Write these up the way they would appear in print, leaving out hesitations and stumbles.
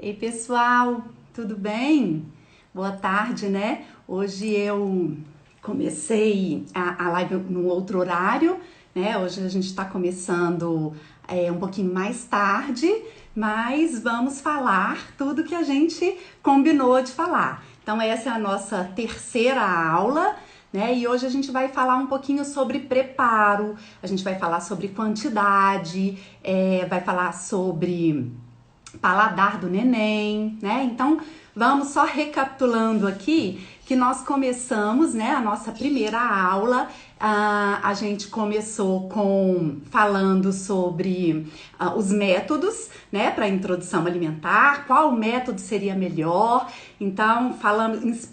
Ei, pessoal, tudo bem? Boa tarde, né? Hoje eu comecei a live num outro horário, né? Hoje a gente está começando um pouquinho mais tarde, mas vamos falar tudo que a gente combinou de falar. Então, essa é a nossa terceira aula, né? E hoje a gente vai falar um pouquinho sobre preparo, a gente vai falar sobre quantidade, vai falar sobre paladar do neném, né? Então, vamos só recapitulando aqui que nós começamos, né, a nossa primeira aula. A gente começou falando sobre os métodos, né, para introdução alimentar, qual método seria melhor. Então,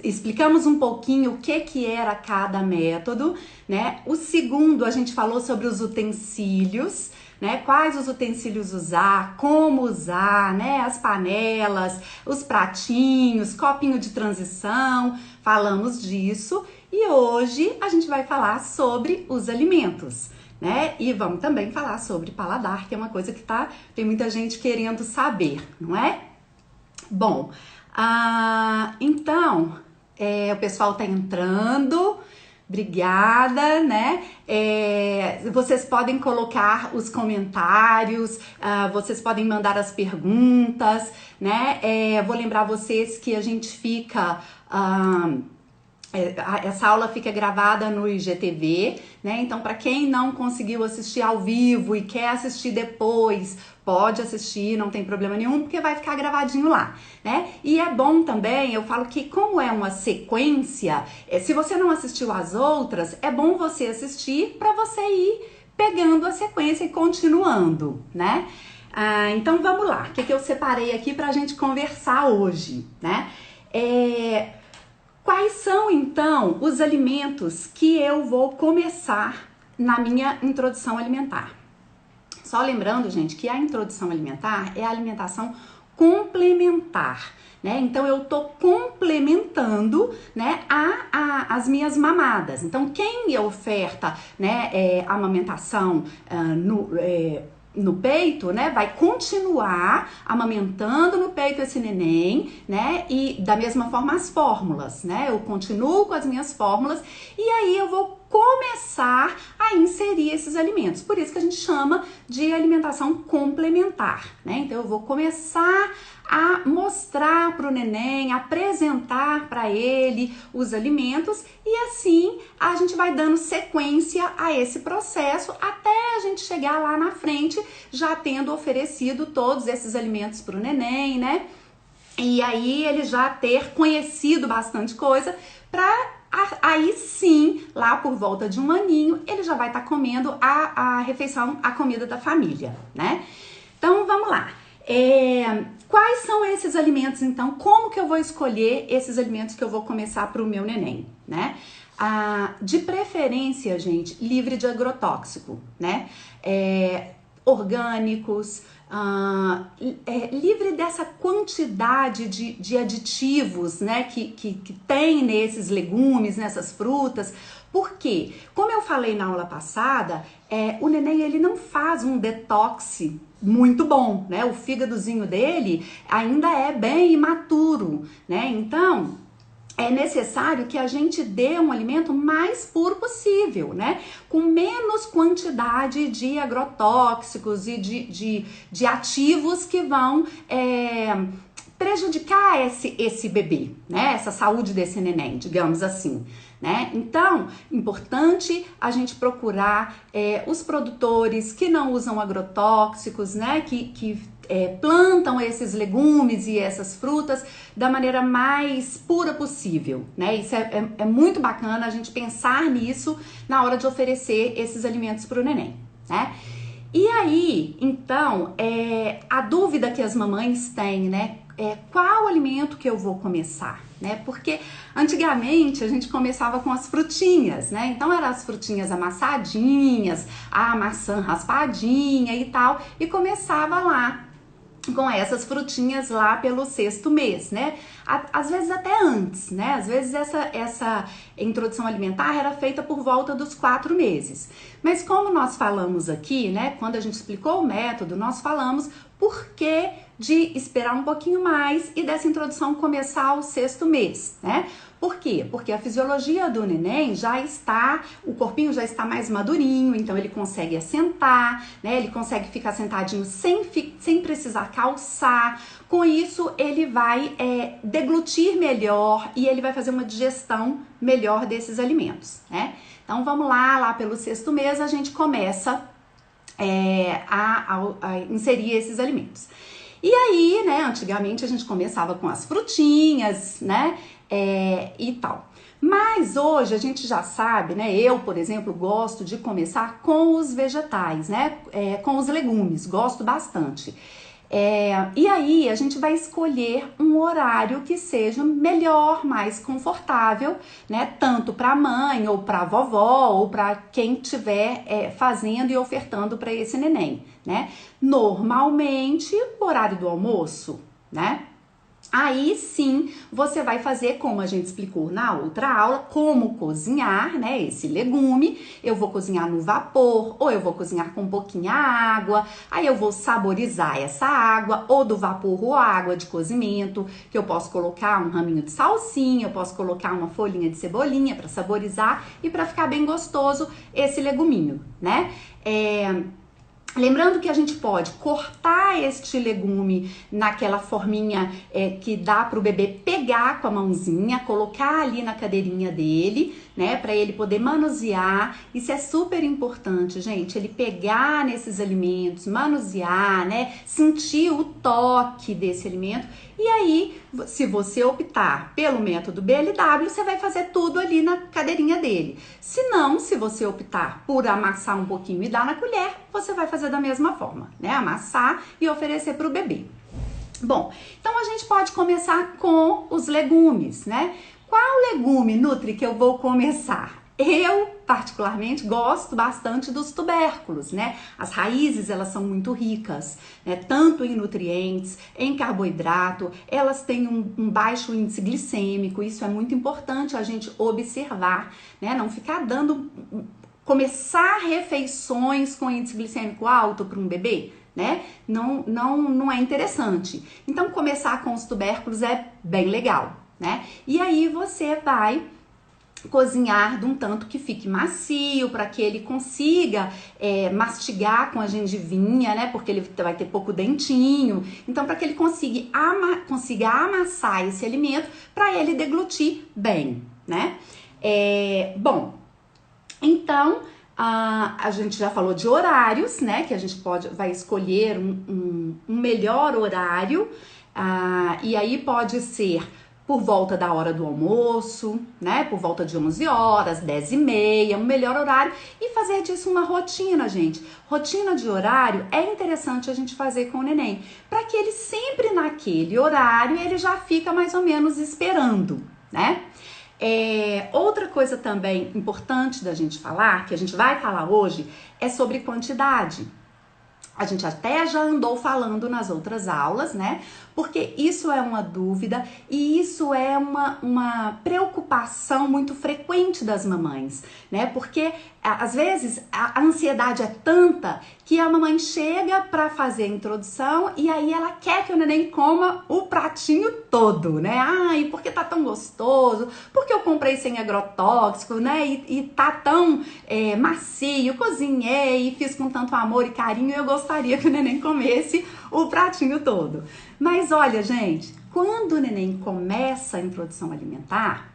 explicamos um pouquinho o que era cada método, né? O segundo, a gente falou sobre os utensílios, né? Quais os utensílios usar, como usar, né? As panelas, os pratinhos, copinho de transição, falamos disso. E hoje a gente vai falar sobre os alimentos, né? E vamos também falar sobre paladar, que é uma coisa que tem muita gente querendo saber, não é? Bom, então, o pessoal tá entrando. Obrigada, né? Vocês podem colocar os comentários, vocês podem mandar as perguntas, né? Vou lembrar vocês que a gente fica... essa aula fica gravada no IGTV, né? Então, para quem não conseguiu assistir ao vivo e quer assistir depois, pode assistir, não tem problema nenhum, porque vai ficar gravadinho lá, né? E é bom também, eu falo que como é uma sequência, se você não assistiu as outras, é bom você assistir para você ir pegando a sequência e continuando, né? Então, vamos lá. O que eu separei aqui pra gente conversar hoje, né? Quais são, então, os alimentos que eu vou começar na minha introdução alimentar? Só lembrando, gente, que a introdução alimentar é a alimentação complementar, né? Então, eu tô complementando, né, as minhas mamadas. Então, quem oferta, né, amamentação no peito, né, vai continuar amamentando no peito esse neném, né, e da mesma forma as fórmulas, né, eu continuo com as minhas fórmulas e aí eu vou começar a inserir esses alimentos, por isso que a gente chama de alimentação complementar, né, então eu vou começar a mostrar para o neném, apresentar para ele os alimentos e assim a gente vai dando sequência a esse processo até a gente chegar lá na frente já tendo oferecido todos esses alimentos para o neném, né? E aí ele já ter conhecido bastante coisa para aí sim, lá por volta de 1 aninho, ele já vai estar comendo a refeição, a comida da família, né? Então vamos lá. Quais são esses alimentos, então? Como que eu vou escolher esses alimentos que eu vou começar para o meu neném, né? De preferência, gente, livre de agrotóxico, né? Orgânicos, livre dessa quantidade de aditivos, né, que tem nesses legumes, nessas frutas. Por quê? Como eu falei na aula passada, o neném ele não faz um detox muito bom, né? O fígadozinho dele ainda é bem imaturo, né? Então, é necessário que a gente dê um alimento mais puro possível, né? Com menos quantidade de agrotóxicos e de ativos que vão prejudicar esse bebê, né? Essa saúde desse neném, digamos assim, né? Então, importante a gente procurar os produtores que não usam agrotóxicos, né? Que plantam esses legumes e essas frutas da maneira mais pura possível, né? Isso é muito bacana a gente pensar nisso na hora de oferecer esses alimentos para o neném, né? E aí, então, a dúvida que as mamães têm, né? Qual alimento que eu vou começar, né? Porque antigamente a gente começava com as frutinhas, né? Então eram as frutinhas amassadinhas, a maçã raspadinha e tal, e começava lá com essas frutinhas lá pelo 6º mês, né? Às vezes até antes, né? Às vezes essa introdução alimentar era feita por volta dos 4 meses. Mas como nós falamos aqui, né? Quando a gente explicou o método, nós falamos por que de esperar um pouquinho mais e dessa introdução começar ao 6º mês, né? Por quê? Porque a fisiologia do neném já está, o corpinho já está mais madurinho, então ele consegue assentar, né? Ele consegue ficar sentadinho sem precisar calçar. Com isso, ele vai deglutir melhor e ele vai fazer uma digestão melhor desses alimentos, né? Então, vamos lá pelo 6º mês, a gente começa a inserir esses alimentos. E aí, né, antigamente a gente começava com as frutinhas, né, e tal. Mas hoje a gente já sabe, né, eu, por exemplo, gosto de começar com os vegetais, né, com os legumes, gosto bastante. E aí a gente vai escolher um horário que seja melhor, mais confortável, né? Tanto para a mãe ou para a vovó ou para quem estiver fazendo e ofertando para esse neném, né? Normalmente o horário do almoço, né? Aí sim, você vai fazer, como a gente explicou na outra aula, como cozinhar, né, esse legume. Eu vou cozinhar no vapor, ou eu vou cozinhar com pouquinha água, aí eu vou saborizar essa água, ou do vapor ou água de cozimento, que eu posso colocar um raminho de salsinha, eu posso colocar uma folhinha de cebolinha para saborizar e para ficar bem gostoso esse leguminho, né? Lembrando que a gente pode cortar este legume naquela forminha que dá para o bebê pegar com a mãozinha, colocar ali na cadeirinha dele, né, para ele poder manusear. Isso é super importante, gente, ele pegar nesses alimentos, manusear, né, sentir o toque desse alimento. E aí, se você optar pelo método BLW, você vai fazer tudo ali na cadeirinha dele. Se não, se você optar por amassar um pouquinho e dar na colher, você vai fazer da mesma forma, né? Amassar e oferecer para o bebê. Bom, então a gente pode começar com os legumes, né? Qual legume, Nutri, que eu vou começar? Eu, particularmente, gosto bastante dos tubérculos, né? As raízes, elas são muito ricas, né? Tanto em nutrientes, em carboidrato, elas têm um baixo índice glicêmico, isso é muito importante a gente observar, né? Não ficar começar refeições com índice glicêmico alto para um bebê, né? Não é interessante. Então, começar com os tubérculos é bem legal, né? E aí você vai cozinhar de um tanto que fique macio, para que ele consiga mastigar com a gengivinha, né? Porque ele vai ter pouco dentinho. Então, para que ele consiga amassar esse alimento, para ele deglutir bem, né? Bom, então a gente já falou de horários, né? Que a gente vai escolher um melhor horário, e aí pode ser por volta da hora do almoço, né? Por volta de 11 horas, 10h30, um melhor horário, e fazer disso uma rotina, gente. Rotina de horário é interessante a gente fazer com o neném, para que ele sempre naquele horário ele já fica mais ou menos esperando, né? Outra coisa também importante da gente falar, que a gente vai falar hoje, é sobre quantidade. A gente até já andou falando nas outras aulas, né? Porque isso é uma dúvida e isso é uma preocupação muito frequente das mamães, né? Porque às vezes a ansiedade é tanta que a mamãe chega para fazer a introdução e aí ela quer que o neném coma o pratinho todo, né? Ai, porque tá tão gostoso, porque eu comprei sem agrotóxico, né? E tá tão macio, cozinhei e fiz com tanto amor e carinho, eu gostaria que o neném comesse o pratinho todo. Mas olha, gente, quando o neném começa a introdução alimentar,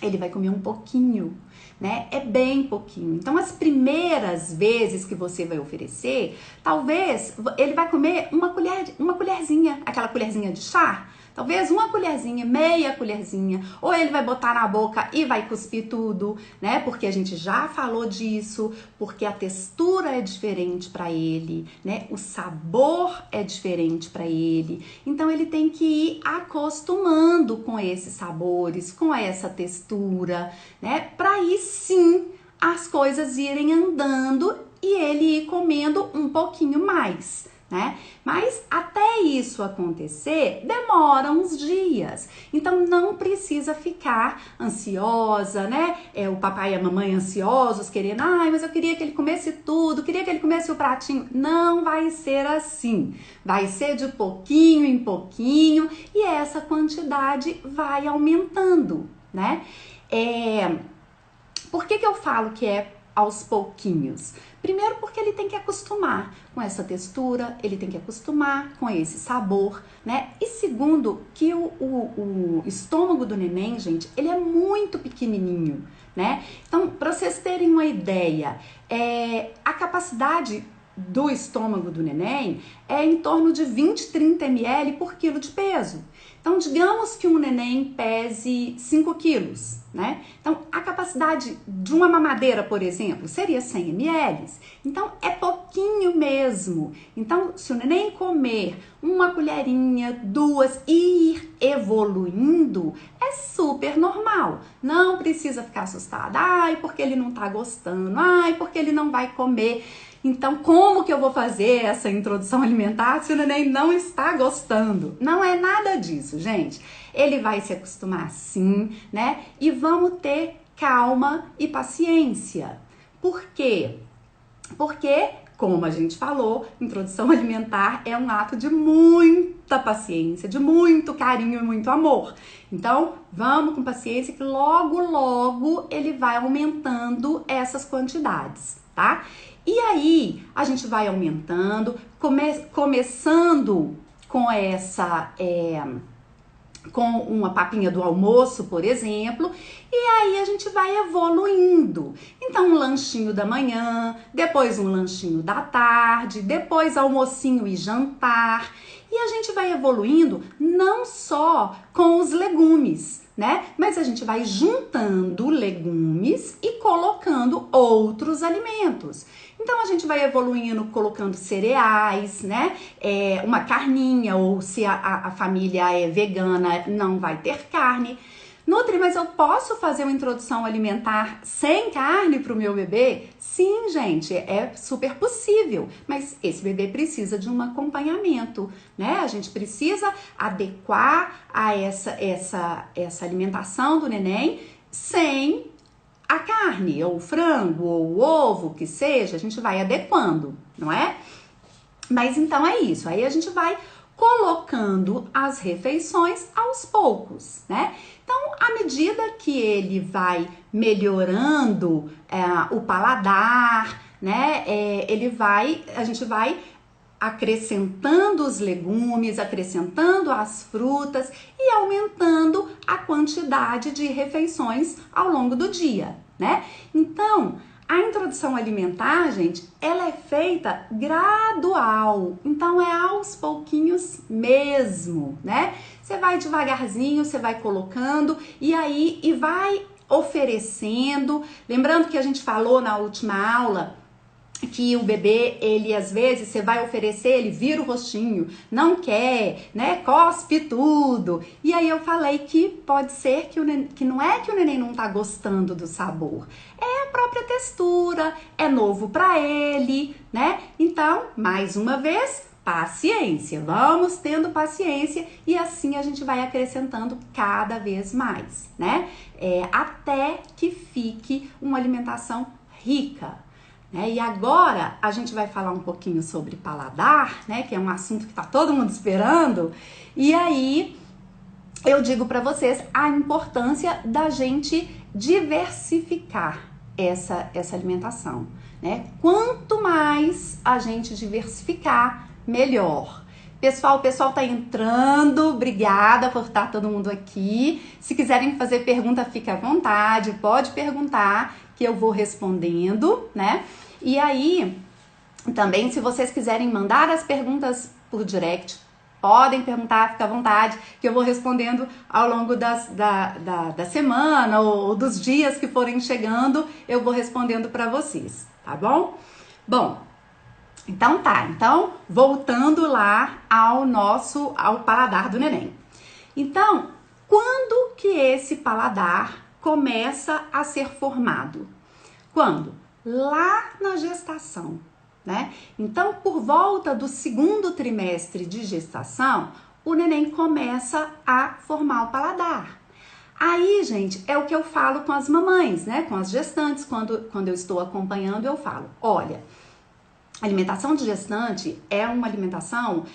ele vai comer um pouquinho, né? É bem pouquinho. Então, as primeiras vezes que você vai oferecer, talvez ele vai comer uma colherzinha, aquela colherzinha de chá. Talvez uma colherzinha, meia colherzinha, ou ele vai botar na boca e vai cuspir tudo, né? Porque a gente já falou disso, porque a textura é diferente para ele, né? O sabor é diferente para ele. Então ele tem que ir acostumando com esses sabores, com essa textura, né? Para aí sim as coisas irem andando e ele ir comendo um pouquinho mais, né? Mas até isso acontecer, demora uns dias. Então não precisa ficar ansiosa, né? O papai e a mamãe ansiosos, querendo, ai, mas eu queria que ele comesse tudo, queria que ele comesse o pratinho. Não vai ser assim. Vai ser de pouquinho em pouquinho e essa quantidade vai aumentando, né? Por que eu falo que é aos pouquinhos? Primeiro porque ele tem que acostumar com essa textura, ele tem que acostumar com esse sabor, né? E segundo, que o estômago do neném, gente, ele é muito pequenininho, né? Então, para vocês terem uma ideia, a capacidade do estômago do neném é em torno de 20, 30 ml por quilo de peso. Então, digamos que um neném pese 5 quilos, né? Então, a capacidade de uma mamadeira, por exemplo, seria 100 ml. Então, é pouquinho mesmo. Então, se o neném comer uma colherinha, 2 e ir evoluindo, é super normal. Não precisa ficar assustada. Ai, porque ele não tá gostando. Ai, porque ele não vai comer. Então, como que eu vou fazer essa introdução alimentar se o neném não está gostando? Não é nada disso, gente. Ele vai se acostumar sim, né? E vamos ter calma e paciência. Por quê? Porque, como a gente falou, introdução alimentar é um ato de muita paciência, de muito carinho e muito amor. Então, vamos com paciência que logo, logo ele vai aumentando essas quantidades, tá? E aí, a gente vai aumentando, começando com com uma papinha do almoço, por exemplo, e aí a gente vai evoluindo. Então, um lanchinho da manhã, depois um lanchinho da tarde, depois almocinho e jantar. E a gente vai evoluindo não só com os legumes, né? Mas a gente vai juntando legumes e colocando outros alimentos. Então a gente vai evoluindo colocando cereais, né? Uma carninha, ou se a família é vegana, não vai ter carne. Nutri, mas eu posso fazer uma introdução alimentar sem carne para o meu bebê? Sim, gente, é super possível, mas esse bebê precisa de um acompanhamento, né? A gente precisa adequar a essa alimentação do neném sem a carne, ou o frango, ou o ovo, que seja, a gente vai adequando, não é? Mas então é isso, aí a gente vai colocando as refeições aos poucos, né? Então, à medida que ele vai melhorando o paladar, né? A gente vai acrescentando os legumes, acrescentando as frutas e aumentando a quantidade de refeições ao longo do dia, né? Então, a introdução alimentar, gente, ela é feita gradual, então é aos pouquinhos mesmo, né? Você vai devagarzinho, você vai colocando e vai oferecendo. Lembrando que a gente falou na última aula que o bebê, ele às vezes, você vai oferecer, ele vira o rostinho, não quer, né, cospe tudo. E aí eu falei que pode ser que não é que o neném não tá gostando do sabor, é a própria textura, é novo pra ele, né? Então, mais uma vez, paciência, vamos tendo paciência e assim a gente vai acrescentando cada vez mais, né? Até que fique uma alimentação rica. E agora a gente vai falar um pouquinho sobre paladar, né? Que é um assunto que tá todo mundo esperando. E aí eu digo para vocês a importância da gente diversificar essa alimentação, né? Quanto mais a gente diversificar, melhor. Pessoal, o pessoal tá entrando, obrigada por estar todo mundo aqui. Se quiserem fazer pergunta, fique à vontade, pode perguntar que eu vou respondendo, né? E aí, também, se vocês quiserem mandar as perguntas por direct, podem perguntar, fica à vontade, que eu vou respondendo ao longo da semana ou dos dias que forem chegando, eu vou respondendo para vocês, tá bom? Bom, então tá, então voltando lá ao paladar do neném. Então, quando que esse paladar começa a ser formado? Quando? Lá na gestação, né? Então, por volta do segundo trimestre de gestação, o neném começa a formar o paladar. Aí, gente, é o que eu falo com as mamães, né? Com as gestantes, quando eu estou acompanhando, eu falo, olha, a alimentação de gestante é uma alimentação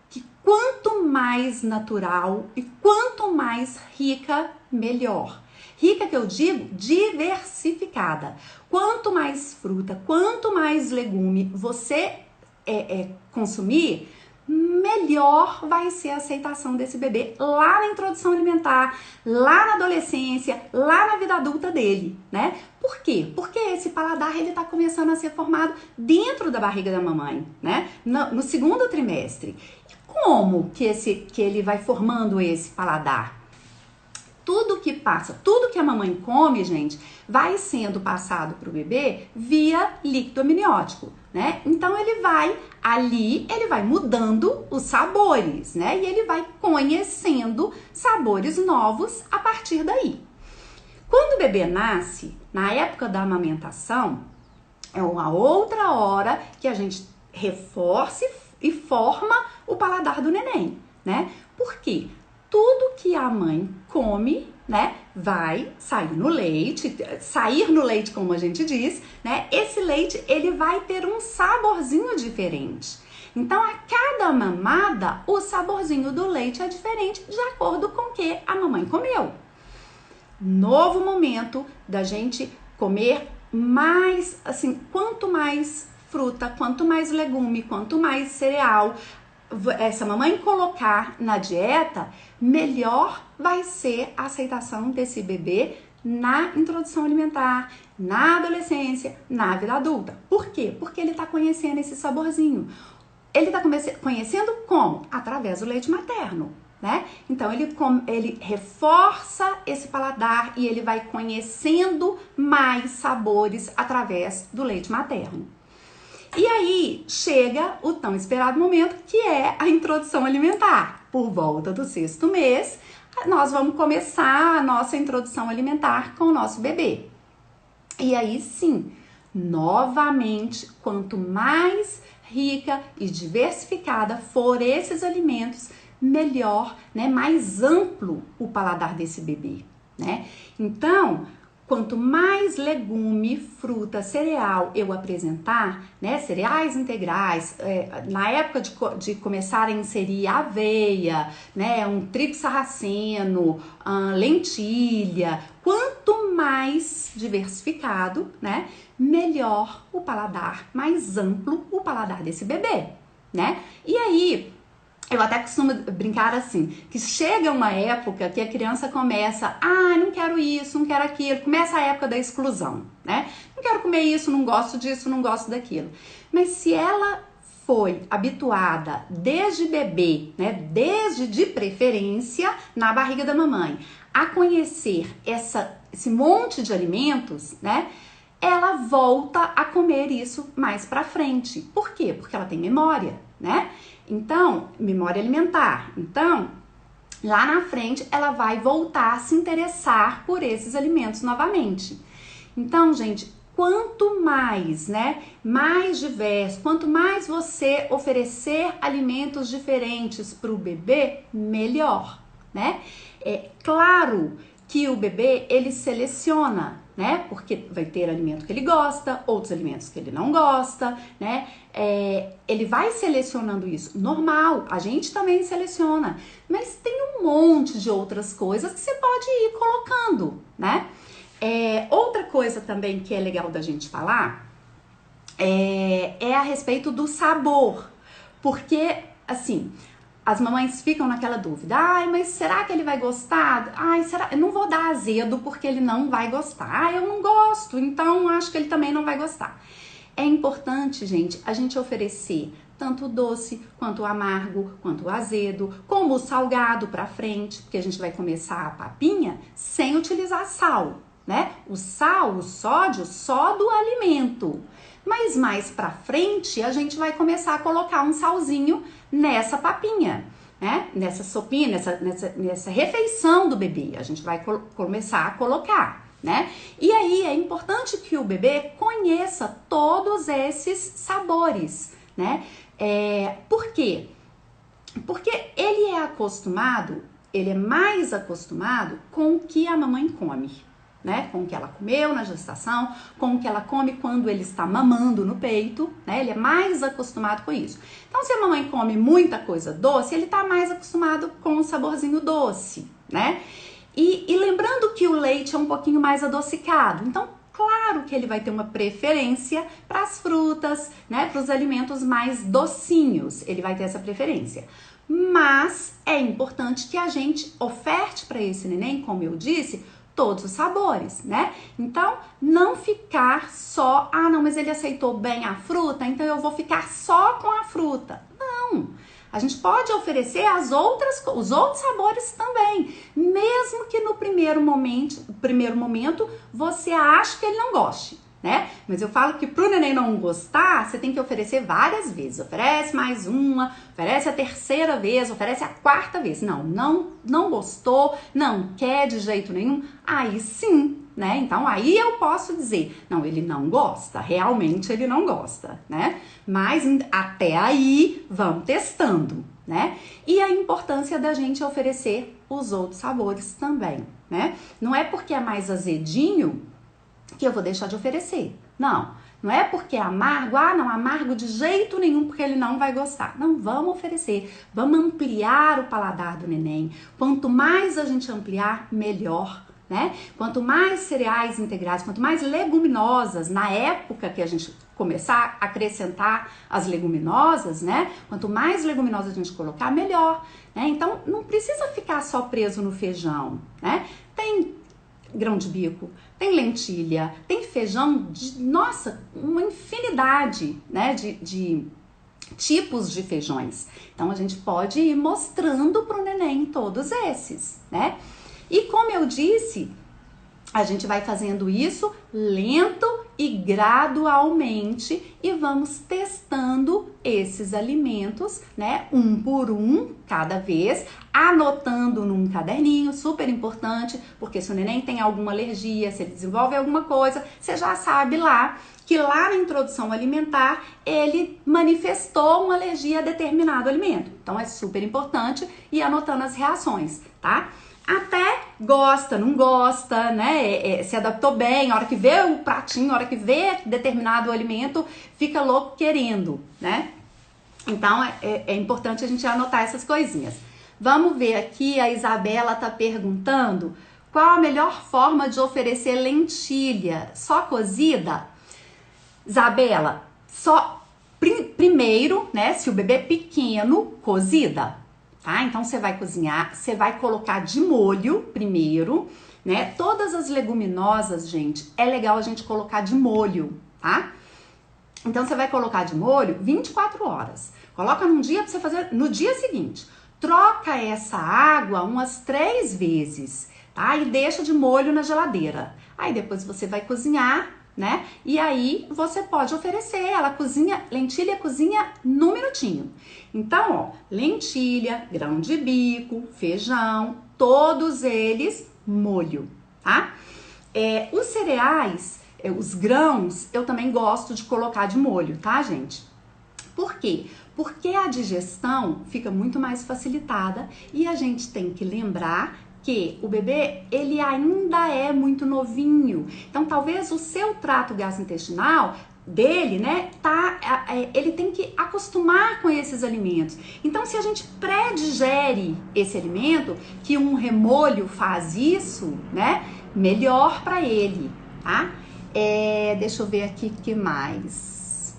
que quanto mais natural e quanto mais rica, melhor. Rica que eu digo, diversificada. Quanto mais fruta, quanto mais legume você consumir, melhor vai ser a aceitação desse bebê lá na introdução alimentar, lá na adolescência, lá na vida adulta dele, né? Por quê? Porque esse paladar, ele tá começando a ser formado dentro da barriga da mamãe, né? No segundo trimestre. E como que ele vai formando esse paladar? Tudo que passa, tudo que a mamãe come, gente, vai sendo passado para o bebê via líquido amniótico, né? Então ele vai mudando os sabores, né? E ele vai conhecendo sabores novos a partir daí. Quando o bebê nasce, na época da amamentação, é uma outra hora que a gente reforça e forma o paladar do neném, né? Por quê? Tudo que a mãe come, né, vai sair no leite, como a gente diz, né? Esse leite, ele vai ter um saborzinho diferente. Então, a cada mamada, o saborzinho do leite é diferente de acordo com o que a mamãe comeu. Novo momento da gente comer mais, assim, quanto mais fruta, quanto mais legume, quanto mais cereal essa mamãe colocar na dieta, melhor vai ser a aceitação desse bebê na introdução alimentar, na adolescência, na vida adulta. Por quê? Porque ele tá conhecendo esse saborzinho. Ele tá conhecendo como? Através do leite materno, né? Então, ele reforça esse paladar e ele vai conhecendo mais sabores através do leite materno. E aí chega o tão esperado momento, que é a introdução alimentar. Por volta do 6º mês, nós vamos começar a nossa introdução alimentar com o nosso bebê. E aí sim, novamente, quanto mais rica e diversificada for esses alimentos, melhor, né, mais amplo o paladar desse bebê, né? Então, quanto mais legume, fruta, cereal eu apresentar, né, cereais integrais, na época de começar a inserir aveia, né, um trigo sarraceno, lentilha, quanto mais diversificado, né, melhor o paladar, mais amplo o paladar desse bebê, né? E aí, eu até costumo brincar assim, que chega uma época que a criança começa, não quero isso, não quero aquilo, começa a época da exclusão, né? Não quero comer isso, não gosto disso, não gosto daquilo. Mas se ela foi habituada desde bebê, né, desde de preferência na barriga da mamãe, a conhecer esse monte de alimentos, né, ela volta a comer isso mais pra frente. Por quê? Porque ela tem memória, né? Então, memória alimentar. Então, lá na frente, ela vai voltar a se interessar por esses alimentos novamente. Então, gente, quanto mais, né, mais diverso, quanto mais você oferecer alimentos diferentes para o bebê, melhor, né? É claro que o bebê, ele seleciona, né? Porque vai ter alimento que ele gosta, outros alimentos que ele não gosta, né? Ele vai selecionando isso. Normal, a gente também seleciona. Mas tem um monte de outras coisas que você pode ir colocando, né? Outra coisa também que é legal da gente falar é a respeito do sabor. Porque, assim, as mamães ficam naquela dúvida, mas será que ele vai gostar? Será? Eu não vou dar azedo porque ele não vai gostar. Eu não gosto, então acho que ele também não vai gostar. É importante, gente, a gente oferecer tanto o doce, quanto o amargo, quanto o azedo, como o salgado pra frente, porque a gente vai começar a papinha sem utilizar sal, né? O sal, o sódio, só do alimento. Mas mais pra frente, a gente vai começar a colocar um salzinho nessa papinha, né? Nessa sopinha, nessa refeição do bebê. A gente vai começar a colocar, né? E aí é importante que o bebê conheça todos esses sabores, né? Por quê? Porque ele é mais acostumado com o que a mamãe come, né? Com o que ela comeu na gestação, com o que ela come quando ele está mamando no peito, né? Ele é mais acostumado com isso. Então, se a mamãe come muita coisa doce, ele está mais acostumado com o saborzinho doce, né? E lembrando que o leite é um pouquinho mais adocicado, então claro que ele vai ter uma preferência para as frutas, né, para os alimentos mais docinhos, ele vai ter essa preferência. Mas é importante que a gente oferte para esse neném, como eu disse, todos os sabores, né? Então, não ficar só, não, mas ele aceitou bem a fruta, então eu vou ficar só com a fruta. Não! A gente pode oferecer os outros sabores também, mesmo que no primeiro momento você ache que ele não goste, né? Mas eu falo que pro neném não gostar, você tem que oferecer várias vezes. Oferece mais uma, oferece a terceira vez, oferece a quarta vez. Não gostou, não quer de jeito nenhum, aí sim, né? Então aí eu posso dizer, não, ele não gosta, realmente ele não gosta, né? Mas até aí vamos testando, né? E a importância da gente oferecer os outros sabores também, né? Não é porque é mais azedinho que eu vou deixar de oferecer. Não é porque é amargo, amargo de jeito nenhum porque ele não vai gostar. Não, vamos oferecer, vamos ampliar o paladar do neném. Quanto mais a gente ampliar, melhor, né? Quanto mais cereais integrados, quanto mais leguminosas, na época que a gente começar a acrescentar as leguminosas, né? Quanto mais leguminosas a gente colocar, melhor, né? Então, não precisa ficar só preso no feijão, né? Tem grão de bico, tem lentilha, tem feijão, uma infinidade, né, de tipos de feijões. Então, a gente pode ir mostrando para o neném todos esses, né? E como eu disse, a gente vai fazendo isso lento e gradualmente e vamos testando esses alimentos, né, um por um, cada vez, anotando num caderninho, super importante, porque se o neném tem alguma alergia, se ele desenvolve alguma coisa, você já sabe lá que lá na introdução alimentar ele manifestou uma alergia a determinado alimento. Então é super importante ir anotando as reações, tá? Até gosta, não gosta, né? Se adaptou bem, a hora que vê o pratinho, a hora que vê determinado alimento, fica louco querendo, né? Então é importante a gente anotar essas coisinhas. Vamos ver aqui, a Isabela tá perguntando qual a melhor forma de oferecer lentilha, só cozida? Isabela, só primeiro, né? Se o bebê é pequeno, cozida. Tá? Então, você vai cozinhar, você vai colocar de molho primeiro, né? Todas as leguminosas, gente, é legal a gente colocar de molho, tá? Então, você vai colocar de molho 24 horas. Coloca num dia pra você fazer no dia seguinte. Troca essa água umas 3 vezes, tá? E deixa de molho na geladeira. Aí, depois você vai cozinhar, né? E aí você pode oferecer, lentilha cozinha num minutinho. Então, ó, lentilha, grão de bico, feijão, todos eles molho, tá? Os cereais, os grãos, eu também gosto de colocar de molho, tá, gente? Por quê? Porque a digestão fica muito mais facilitada e a gente tem que lembrar que o bebê, ele ainda é muito novinho. Então, talvez o seu trato gastrointestinal dele, né, ele tem que acostumar com esses alimentos. Então, se a gente pré-digere esse alimento, que um remolho faz isso, né, melhor para ele, tá? Deixa eu ver aqui o que mais.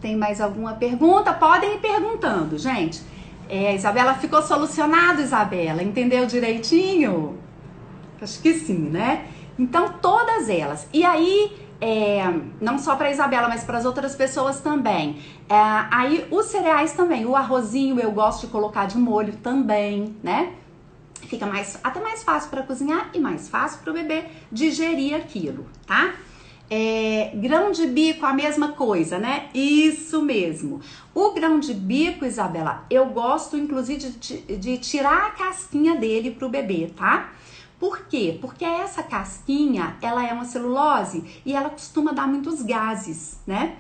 Tem mais alguma pergunta? Podem ir perguntando, gente. Isabela, ficou solucionado, Isabela? Entendeu direitinho? Acho que sim, né? Então, todas elas. E aí, não só para Isabela, mas para as outras pessoas também. Aí, os cereais também. O arrozinho eu gosto de colocar de molho também, né? Fica até mais fácil para cozinhar e mais fácil para o bebê digerir aquilo, tá? Grão de bico, a mesma coisa, né? Isso mesmo. O grão de bico, Isabela, eu gosto inclusive de tirar a casquinha dele pro bebê, tá? Por quê? Porque essa casquinha, ela é uma celulose e ela costuma dar muitos gases, né?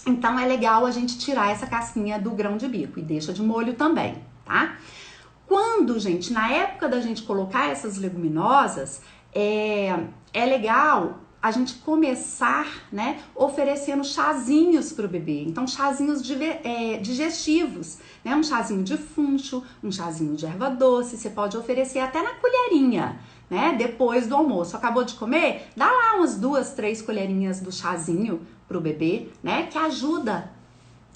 Então é legal a gente tirar essa casquinha do grão de bico e deixa de molho também, tá? Quando, gente, na época da gente colocar essas leguminosas, é legal a gente começar, né, oferecendo chazinhos para o bebê. Então, chazinhos digestivos, né? Um chazinho de funcho, um chazinho de erva doce, você pode oferecer até na colherinha, né? Depois do almoço. Acabou de comer? Dá lá umas 2, 3 colherinhas do chazinho pro bebê, né? Que ajuda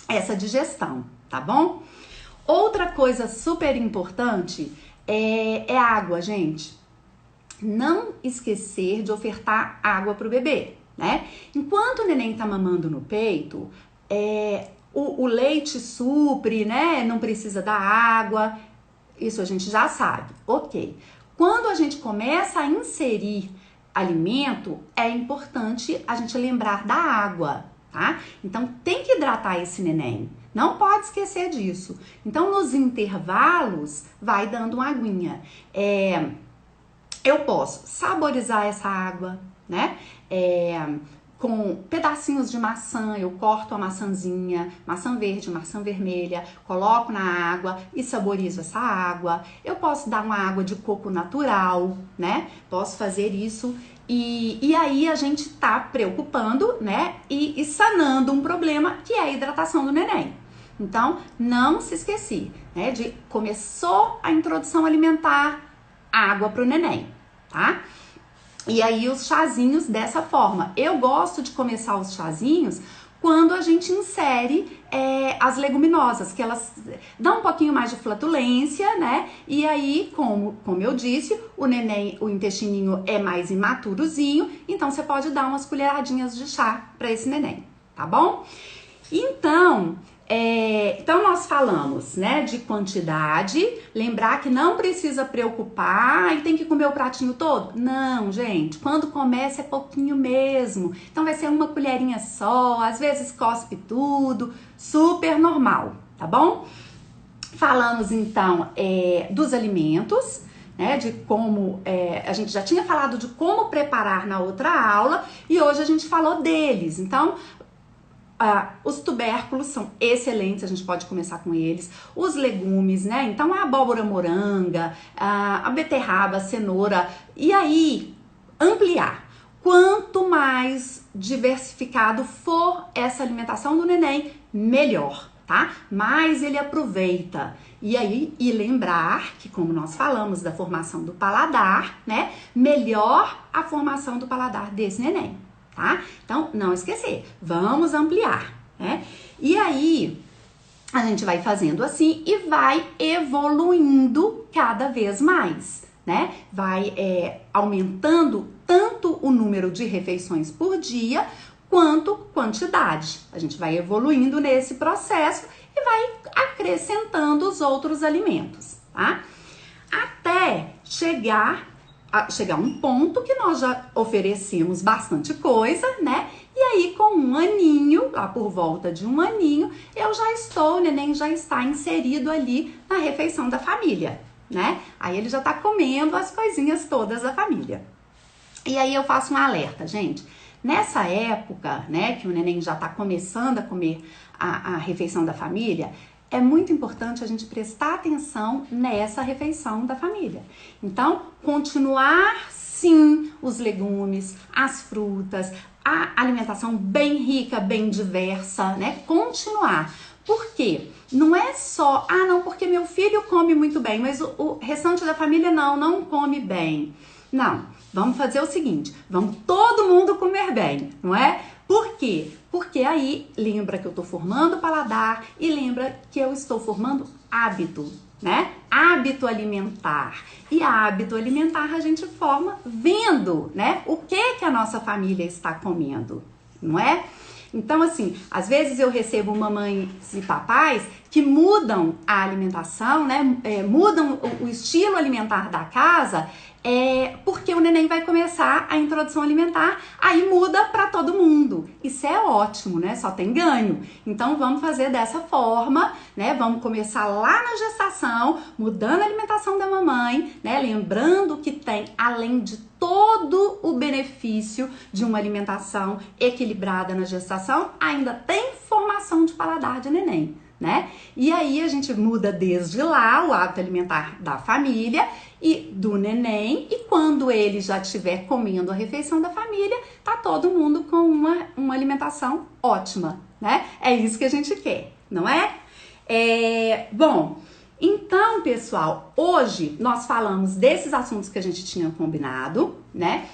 essa digestão, tá bom? Outra coisa super importante é água, gente. Não esquecer de ofertar água pro bebê, né? Enquanto o neném tá mamando no peito, o leite supre, né? Não precisa da água, isso a gente já sabe, ok. Quando a gente começa a inserir alimento, é importante a gente lembrar da água, tá? Então tem que hidratar esse neném, não pode esquecer disso. Então nos intervalos vai dando uma aguinha. Eu posso saborizar essa água, né? Com pedacinhos de maçã, eu corto a maçãzinha, maçã verde, maçã vermelha, coloco na água e saborizo essa água. Eu posso dar uma água de coco natural, né? Posso fazer isso e aí a gente tá preocupando, né? E sanando um problema que é a hidratação do neném. Então, não se esquecer, né? De começou a introdução alimentar, água pro neném, tá? E aí os chazinhos dessa forma. Eu gosto de começar os chazinhos quando a gente insere as leguminosas, que elas dão um pouquinho mais de flatulência, né? E aí, como eu disse, o neném, o intestininho é mais imaturozinho, então você pode dar umas colheradinhas de chá para esse neném, tá bom? Então nós falamos, né, de quantidade, lembrar que não precisa preocupar e tem que comer o pratinho todo. Não, gente, quando começa é pouquinho mesmo. Então vai ser uma colherinha só, às vezes cospe tudo, super normal, tá bom? Falamos então dos alimentos, né, de como, a gente já tinha falado de como preparar na outra aula e hoje a gente falou deles. Então, os tubérculos são excelentes, a gente pode começar com eles. Os legumes, né? Então a abóbora moranga, a beterraba, a cenoura. E aí, ampliar. Quanto mais diversificado for essa alimentação do neném, melhor, tá? Mais ele aproveita. E aí, e lembrar que, como nós falamos da formação do paladar, né? Melhor a formação do paladar desse neném. Tá? Então, não esquecer, vamos ampliar, né? E aí, a gente vai fazendo assim e vai evoluindo cada vez mais, né? Vai aumentando tanto o número de refeições por dia, quanto quantidade. A gente vai evoluindo nesse processo e vai acrescentando os outros alimentos, tá? Até chegar a um ponto que nós já oferecemos bastante coisa, né? E aí, com um aninho, lá por volta de um aninho, o neném já está inserido ali na refeição da família, né? Aí ele já tá comendo as coisinhas todas da família. E aí eu faço um alerta, gente. Nessa época, né, que o neném já tá começando a comer a refeição da família, é muito importante a gente prestar atenção nessa refeição da família. Então, continuar sim os legumes, as frutas, a alimentação bem rica, bem diversa, né? Continuar. Por quê? Não é só, não, porque meu filho come muito bem, mas o restante da família não come bem. Não, vamos fazer o seguinte, vamos todo mundo comer bem, não é? Por quê? Porque aí lembra que eu tô formando paladar e lembra que eu estou formando hábito, né? Hábito alimentar. E hábito alimentar a gente forma vendo, né? O que a nossa família está comendo, não é? Então, assim, às vezes eu recebo mamães e papais que mudam a alimentação, né? Mudam o estilo alimentar da casa, porque o neném vai começar a introdução alimentar, aí muda para todo mundo. Isso é ótimo, né? Só tem ganho. Então vamos fazer dessa forma, né? Vamos começar lá na gestação, mudando a alimentação da mamãe, né? Lembrando que tem, além de todo o benefício de uma alimentação equilibrada na gestação, ainda tem formação de paladar de neném, né? E aí a gente muda desde lá o hábito alimentar da família e do neném, e quando ele já estiver comendo a refeição da família, tá todo mundo com uma alimentação ótima, né? É isso que a gente quer, não é? Bom, então, pessoal, hoje nós falamos desses assuntos que a gente tinha combinado, né?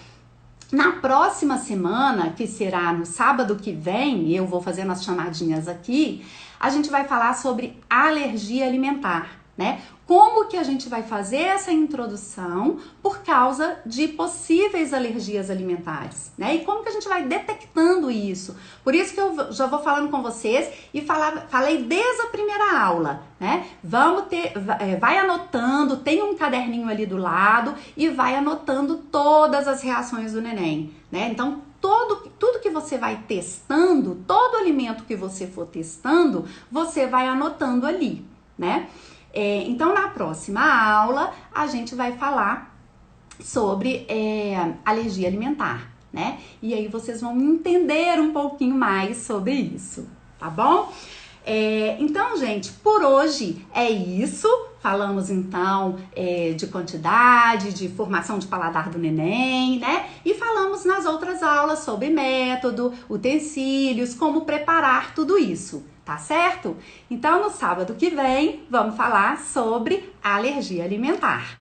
Na próxima semana, que será no sábado que vem, eu vou fazendo as chamadinhas aqui, a gente vai falar sobre alergia alimentar, né? Como que a gente vai fazer essa introdução por causa de possíveis alergias alimentares, né? E como que a gente vai detectando isso? Por isso que eu já vou falando com vocês e falei desde a primeira aula, né? Vai anotando, tem um caderninho ali do lado e vai anotando todas as reações do neném, né? Então, tudo que você vai testando, todo alimento que você for testando, você vai anotando ali, né? Então, na próxima aula, a gente vai falar sobre alergia alimentar, né? E aí vocês vão entender um pouquinho mais sobre isso, tá bom? Então, gente, por hoje é isso. Falamos, então, de quantidade, de formação de paladar do neném, né? E falamos nas outras aulas sobre método, utensílios, como preparar tudo isso. Tá certo? Então, no sábado que vem, vamos falar sobre alergia alimentar.